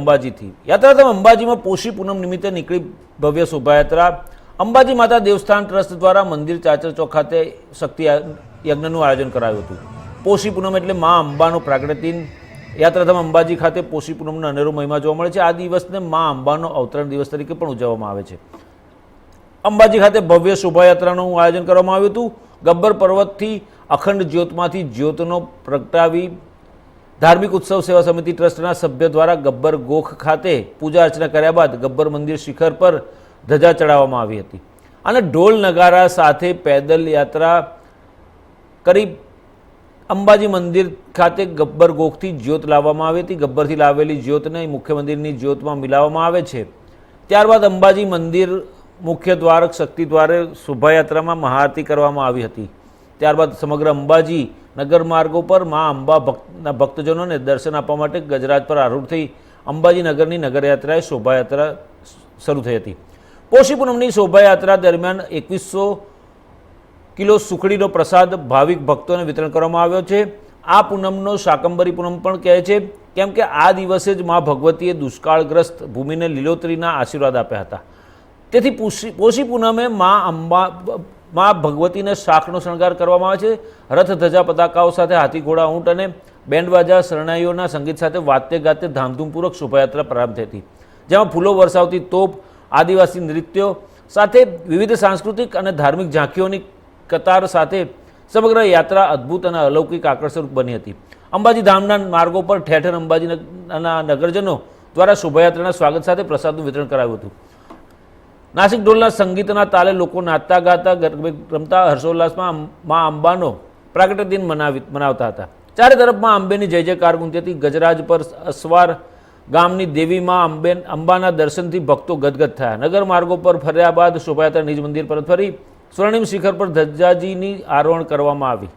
અંબાજીથી। યાત્રાધામ અંબાજીમાં પોષી પૂનમ નિમિત્તે નીકળી ભવ્ય શોભાયાત્રા। અંબાજી માતા દેવસ્થાન ટ્રસ્ટ દ્વારા મંદિર ચાચર ચોક ખાતે શક્તિ યજ્ઞનું આયોજન કરાયું હતું। પોષી પૂનમ એટલે મા અંબાનો પ્રાગટ્ય દિન। યાત્રાધામ અંબાજી ખાતે પોષી પૂનમનો અનેરો મહિમા જોવા મળે છે। આ દિવસને મા અંબાનો અવતરણ દિવસ તરીકે પણ ઉજવવામાં આવે છે। અંબાજી ખાતે ભવ્ય શોભાયાત્રાનું આયોજન કરવામાં આવ્યું હતું। ગબ્બર પર્વતથી અખંડ જ્યોતમાંથી જ્યોતનો પ્રગટાવી धार्मिक उत्सव सेवा समिति ट्रस्टना सभ्य द्वारा गब्बर गोख खाते पूजा अर्चना कर्या बाद गब्बर मंदिर शिखर पर ध्वजा चढ़ाववामां आवी हती अने ढोल नगारा साथे पैदल यात्रा करी अंबाजी मंदिर खाते गब्बर गोखथी ज्योत लाववामां आवी हती। गब्बरथी लावेली ज्योतने मुख्य मंदिरनी ज्योतमां मिलाववामां आवे छे। त्यारबाद अंबाजी मंदिर मुख्य द्वार शक्ति द्वारे शोभायात्रामां महाआरती करवामां आवी हती। त्यारबाद समग्र अंबाजी नगर मार्गों पर माँ अंबा भक्तजनों ने दर्शन आपवा माटे गजराज पर आरूढ़ थई अंबाजी नगरनी नगरयात्राए शोभायात्रा शरू थई हती। पोषी पूनमनी शोभायात्रा दरमियान 2100 किलो सुखड़ीनो प्रसाद भाविक भक्तों ने वितरण करवामां आव्यो छे। आ पूनमनो शाकंबरी पूनम पण कहे छे केम के आ दिवसे ज माँ भगवतीए दुष्काळग्रस्त भूमिने लीलोतरीना आशीर्वाद आप्या हता। तेथी पोषी पूनमे माँ भगवती ने शाखनो शणगार करवामां आवे छे। रथ ध्वजा पताकाओ साथे हाथी घोड़ा ऊंट अने बेंडबाजा शरणाईओना संगीत साथे वाते गाते धामधूमपूर्वक शोभायात्रा प्रारंभ थई हती, जेमां फूलो वरसावती तोप आदिवासी नृत्यो साथे विविध सांस्कृतिक अने धार्मिक झांकीओनी कतार साथे समग्र यात्रा अद्भुत अने अलौकिक आकर्षक बनी हती। अंबाजी धामना मार्गो पर ठेर ठेर अंबाजीना नगरजनों द्वारा शोभायात्राना स्वागत साथे प्रसादनुं वितरण करायुं हतुं। नासिक ढोलना संगीतना ताले लोको नाचता गाता गरबे रमता हर्षोल्लासमां माँ अंबानो प्रागट्य दिन मनावता हता। चारे तरफ माँ अंबेनी जय जयकार गूंजती हती। गजराज पर अस्वार गामनी देवी माँ अंबाना दर्शनथी भक्तो गदगद थया। नगर मार्गो पर फर्या बाद शोभायात्रा निज मंदिर परत फरी स्वर्णिम शिखर पर ध्वजाजीनी आरोहण करवामां आवी।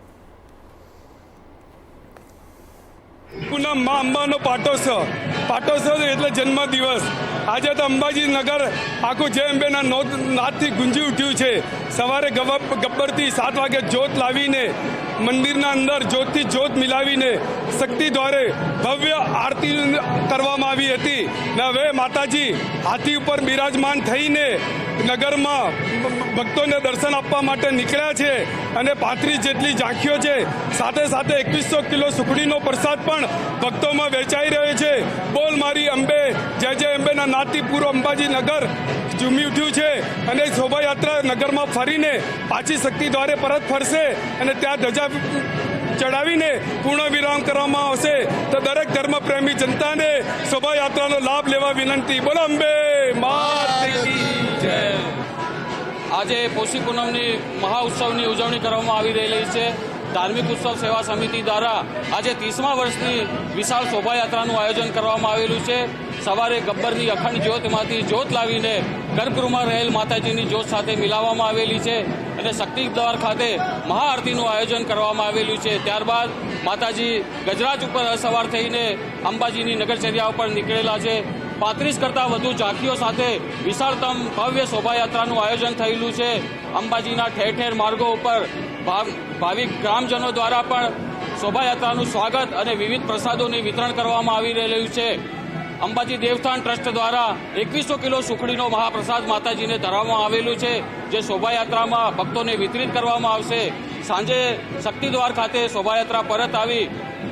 पूनम माँ अंबानो पाटोत्सव एटले जन्म दिवस। आज तो अंबाजी नगर आखू जय अंबेना नादथी गुंजी उठ्युं छे। सवारे गब्बरथी 7 वागे ज्योत लावीने मंदिरना अंदर ज्योतथी ज्योत मिलावीने शक्ति द्वारे भव्य आरती करवामां आवी हती। हवे माताजी हाथी पर बिराजमान थईने नगरमां भक्तोने दर्शन आपवा माटे निकळ्या छे अने 35 जेटली झांकीओ छे। साथे साथे 2100 किलो सुखडीनो प्रसाद पण भक्तोमां वेचाई रह्यो छे। बोल मारी अंबे जय जय अंबेना नादथी पूरो अंबाजी नगर झूमी उठ्युं छे अने शोभायात्रा नगरमां फरीने पाછી शक्ति द्वारे परत फरशे अने त्यां ध्वजा चढ़ावीने पूर्ण विराम करवामां आवशे। तो दरेक धर्म प्रेमी जनताने शोभायात्रानो लाभ लेवा विनंती। बोलो अंबे मात की जय। આજે પોષી પૂનમની મહાઉત્સવની ઉજવણી કરવામાં આવી રહેલી છે। ધાર્મિક ઉત્સવ સેવા સમિતિ દ્વારા આજે 30મા વર્ષની વિશાળ શોભાયાત્રાનું આયોજન કરવામાં આવેલું છે। સવારે ગબ્બરની અખંડ જ્યોતમાંથી જ્યોત લાવીને ગર્ભગૃહમાં રહેલ માતાજીની જ્યોત સાથે મિલાવવામાં આવેલી છે અને શક્તિ દ્વાર ખાતે મહાઆરતીનું આયોજન કરવામાં આવેલું છે। ત્યારબાદ માતાજી ગજરાજ ઉપર સવાર થઈને અંબાજીની નગરચર્યા ઉપર નીકળેલા છે। 35 કરતાં વધુ ઝાંખીઓ સાથે વિશાળતમ ભવ્ય શોભાયાત્રાનું આયોજન થયેલું છે। અંબાજીના ઠેર ઠેર માર્ગો ઉપર ભાવિક ગ્રામજનો દ્વારા પણ શોભાયાત્રાનું સ્વાગત અને વિવિધ પ્રસાદોની વિતરણ કરવામાં આવી રહેલું છે। અંબાજી દેવસ્થાન ટ્રસ્ટ દ્વારા 2100 કિલો સુખડીનો મહાપ્રસાદ માતાજીને ધરાવવામાં આવેલું છે, જે શોભાયાત્રામાં ભક્તોને વિતરિત કરવામાં આવશે। સાંજે શક્તિદ્વાર ખાતે શોભાયાત્રા પરત આવી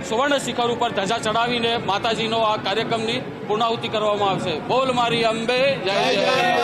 સુવર્ણ શિખર ઉપર ધજા ચડાવીને માતાજીનો આ કાર્યક્રમની પૂર્ણાહુતિ કરવામાં આવશે। બોલ મારી અંબે જય જય।